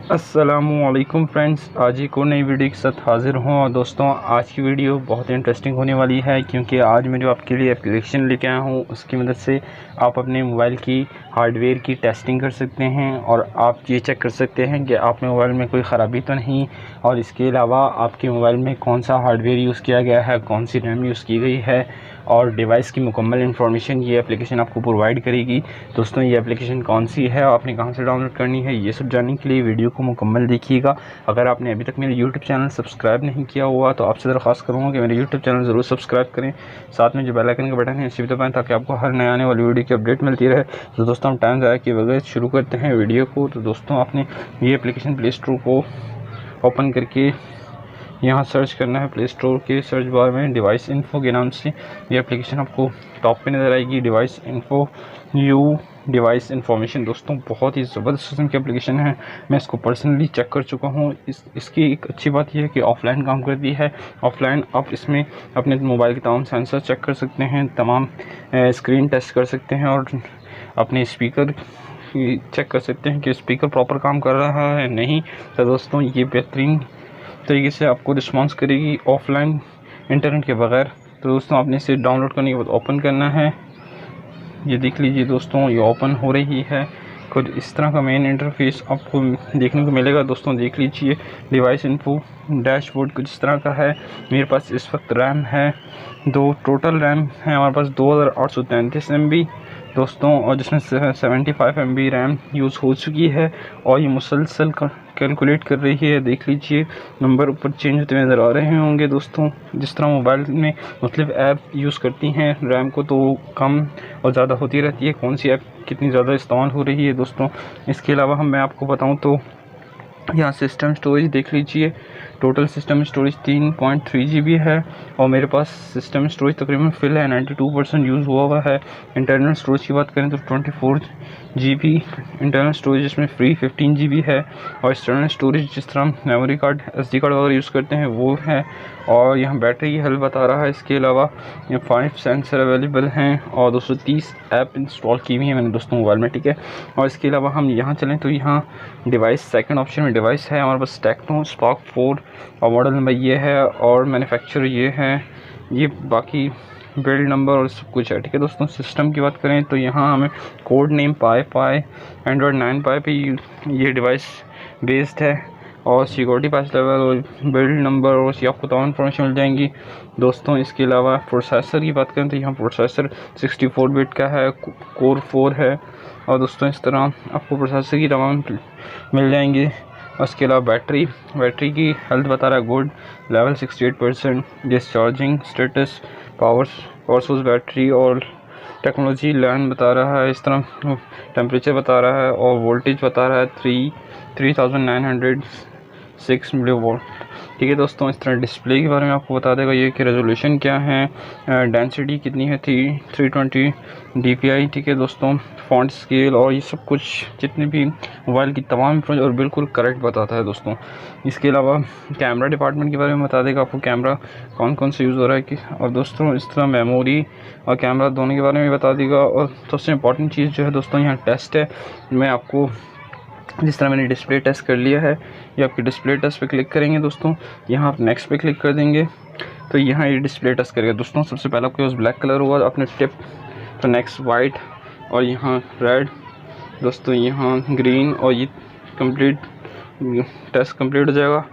अस्सलामुअलैकुम फ्रेंड्स, आज एक और नई वीडियो के साथ हाज़िर हूँ। और दोस्तों, आज की वीडियो बहुत इंटरेस्टिंग होने वाली है क्योंकि आज मैं जो आपके लिए एप्लीकेशन लेके आया हूँ उसकी मदद से आप अपने मोबाइल की हार्डवेयर की टेस्टिंग कर सकते हैं और आप ये चेक कर सकते हैं कि आपके मोबाइल में कोई ख़राबी तो नहीं। और इसके अलावा आपके मोबाइल में कौन सा हार्डवेयर यूज़ किया गया है, कौन सी रैम यूज़ की गई है और डिवाइस की मुकम्मल इन्फॉर्मेशन ये एप्लीकेशन आपको प्रोवाइड करेगी। दोस्तों, ये एप्लीकेशन कौन सी है, आपने कहां से डाउनलोड करनी है, ये सब जानने के लिए वीडियो को मुकम्मल देखिएगा। अगर आपने अभी तक मेरे यूट्यूब चैनल सब्सक्राइब नहीं किया हुआ तो आपसे दरख्वास्त करूँगा कि मेरे यूट्यूब चैनल ज़रूर सब्सक्राइब करें, साथ में जो बेल आइकन का बटन है इसी भी दबाएं ताकि आपको हर नए आने वाली वीडियो की अपडेट मिलती रहे। तो दोस्तों, हम टाइम ज़ाया किए बगैर शुरू करते हैं वीडियो को। तो दोस्तों, आपने ये एप्लीकेशन प्ले स्टोर को ओपन करके यहाँ सर्च करना है। प्ले स्टोर के सर्च बार में डिवाइस इन्फो के नाम से ये एप्लीकेशन आपको टॉप पे नज़र आएगी। Device info device information. दोस्तों, बहुत ही ज़बरदस्त किस्म की एप्लीकेशन है। मैं इसको पर्सनली चेक कर चुका हूँ। इसकी एक अच्छी बात यह है कि ऑफ़लाइन काम करती है। ऑफ़लाइन आप इसमें अपने मोबाइल के तमाम सेंसर चेक कर सकते हैं, तमाम स्क्रीन टेस्ट कर सकते हैं और अपने स्पीकर चेक कर सकते हैं कि स्पीकर प्रॉपर काम कर रहा है नहीं। तो दोस्तों, ये बेहतरीन तरीके से आपको रिस्पॉन्स करेगी ऑफलाइन इंटरनेट के बगैर। तो दोस्तों, आपने इसे डाउनलोड करने के बाद ओपन करना है। ये देख लीजिए दोस्तों, ये ओपन हो रही है। कुछ इस तरह का मेन इंटरफेस आपको देखने को मिलेगा। दोस्तों, देख लीजिए, डिवाइस इन्फो डैशबोर्ड कुछ इस तरह का है। मेरे पास इस वक्त रैम है, टोटल रैम है हमारे पास 2833 MB दोस्तों, और जिसमें 75 MB रैम यूज़ हो चुकी है और ये मुसलसल कैलकुलेट कर रही है। देख लीजिए, नंबर ऊपर चेंज होते नज़र आ रहे होंगे दोस्तों। जिस तरह मोबाइल में मुख्तलिफ ऐप यूज़ करती हैं रैम को, तो कम और ज़्यादा होती रहती है, कौन सी ऐप कितनी ज़्यादा इस्तेमाल हो रही है दोस्तों। इसके अलावा मैं आपको बताऊं तो यहाँ सिस्टम स्टोरेज देख लीजिए, टोटल सिस्टम स्टोरेज 3.3 GB है और मेरे पास सिस्टम स्टोरेज तकरीबन फिल है, 92% यूज़ हुआ है। इंटरनल स्टोरेज की बात करें तो 24 GB इंटरनल स्टोरेज, इसमें फ्री 15 GB है। और एक्सटर्नल स्टोरेज जिस तरह मेमोरी कार्ड, SD कार्ड वगैरह यूज़ करते हैं वो है। और यहाँ बैटरी की हेल्थ बता रहा है। इसके अलावा यहाँ 5 सेंसर अवेलेबल हैं और 230 ऐप इंस्टॉल की हुई है मैंने दोस्तों मोबाइल में, ठीक है। और इसके अलावा हम यहाँ चलें तो यहाँ डिवाइस सेकंड ऑप्शन में डिवाइस है हमारे पास टेक्नो स्पार्क 4 और मॉडल नंबर ये है और मैन्युफैक्चर ये है, ये बाकी बिल्ड नंबर और सब कुछ है, ठीक है दोस्तों। सिस्टम की बात करें तो यहाँ हमें कोड नेम पाई एंड्रॉयड 9 पाई पे ये डिवाइस बेस्ड है और सिक्योरिटी पैच लेवल और बिल्ड नंबर और ये आपको तमाम इन्फॉर्मेशन मिल जाएंगी दोस्तों। इसके अलावा प्रोसेसर की बात करें तो यहाँ प्रोसेसर 64 बिट का है, कोर 4 है और दोस्तों इस तरह आपको प्रोसेसर की तमाम मिल जाएंगी। और इसके अलावा बैटरी की हेल्थ बता रहा है good level 68%, discharging status power source battery और टेक्नोलॉजी लैंड बता रहा है। इस तरह टेम्परेचर बता रहा है और वोल्टेज बता रहा है 3906 मिलीवोल्ट, ठीक है दोस्तों। इस तरह डिस्प्ले के बारे में आपको बता देगा ये कि रेजोल्यूशन क्या है, डेंसिटी कितनी है, 320 dpi, ठीक है दोस्तों। फॉन्ट स्केल और ये सब कुछ जितने भी मोबाइल की तमाम इंफॉर्मेशन और बिल्कुल करेक्ट बताता है दोस्तों। इसके अलावा कैमरा डिपार्टमेंट के बारे में बता देगा आपको, कैमरा कौन कौन से यूज़ हो रहा है कि। और दोस्तों, इस तरह मेमोरी और कैमरा दोनों के बारे में बता देगा। और सबसे इम्पॉर्टेंट चीज़ जो है दोस्तों, यहाँ टेस्ट है। मैं आपको जिस तरह मैंने डिस्प्ले टेस्ट कर लिया है, ये आपकी डिस्प्ले टेस्ट पे क्लिक करेंगे दोस्तों, यहाँ आप नेक्स्ट पे क्लिक कर देंगे तो यहाँ ये डिस्प्ले टेस्ट करेगा दोस्तों। सबसे पहले आपके पास ब्लैक कलर होगा अपने टिप, तो नेक्स्ट वाइट और यहाँ रेड दोस्तों, यहाँ ग्रीन और ये कंप्लीट टेस्ट कंप्लीट हो जाएगा।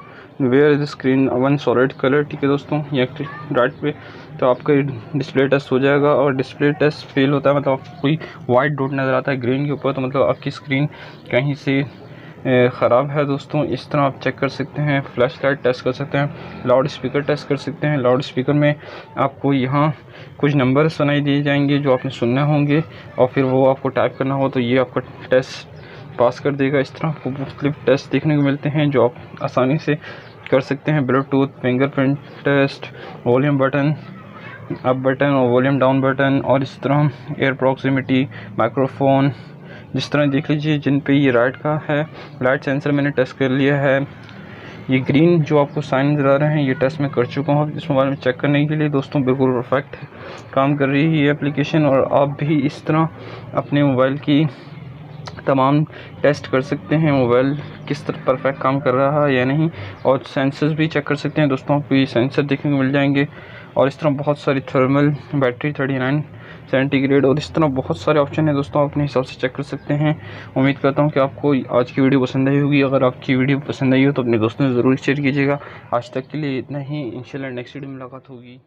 Where is screen 1 solid colour, ठीक है दोस्तों, ये राइट पे तो आपका डिस्प्ले टेस्ट हो जाएगा। और डिस्प्ले टेस्ट फेल होता है मतलब आपको कोई वाइट डॉट नज़र आता है ग्रीन के ऊपर, तो मतलब आपकी स्क्रीन कहीं से ख़राब है दोस्तों। इस तरह आप चेक कर सकते हैं। फ्लैश लाइट टेस्ट कर सकते हैं, लाउड स्पीकर टेस्ट कर सकते हैं। लाउड स्पीकर में आपको यहाँ कुछ नंबर सुनाई दिए जाएंगे जो आपने सुनने होंगे और फिर वो आपको टाइप करना हो तो ये आपका टेस्ट पास कर देगा। इस तरह आपको मुख्तलिफ टेस्ट देखने को मिलते हैं जो आप आसानी से कर सकते हैं। Bluetooth, fingerprint test, volume button up button और वॉल्यूम डाउन बटन और इस तरह एयर प्रॉक्सिमिटी, माइक्रोफोन, जिस तरह देख लीजिए जिन पे ये लाइट का है, लाइट सेंसर मैंने टेस्ट कर लिया है। ये ग्रीन जो आपको साइन नज़र आ रहे हैं ये टेस्ट मैं कर चुका हूँ इस मोबाइल में चेक करने के लिए दोस्तों। बिल्कुल परफेक्ट काम कर रही है ये एप्लीकेशन और आप भी इस तरह अपने मोबाइल की तमाम टेस्ट कर सकते हैं मोबाइल किस तरह परफेक्ट काम कर रहा है या नहीं, और सेंसर्स भी चेक कर सकते हैं दोस्तों। आपको ये सेंसर देखने को मिल जाएंगे, और इस तरह बहुत सारी थर्मल, बैटरी 39 सेंटीग्रेड, और इस तरह बहुत सारे ऑप्शन है दोस्तों, आप अपने हिसाब से चेक कर सकते हैं। उम्मीद करता हूँ कि आपको आज की वीडियो पसंद आई होगी। अगर आपकी वीडियो पसंद आई हो तो अपने दोस्तों से ज़रूर शेयर कीजिएगा। आज तक के लिए इतना ही, इंशाल्लाह नेक्स्ट वीडियो में मुलाकात होगी।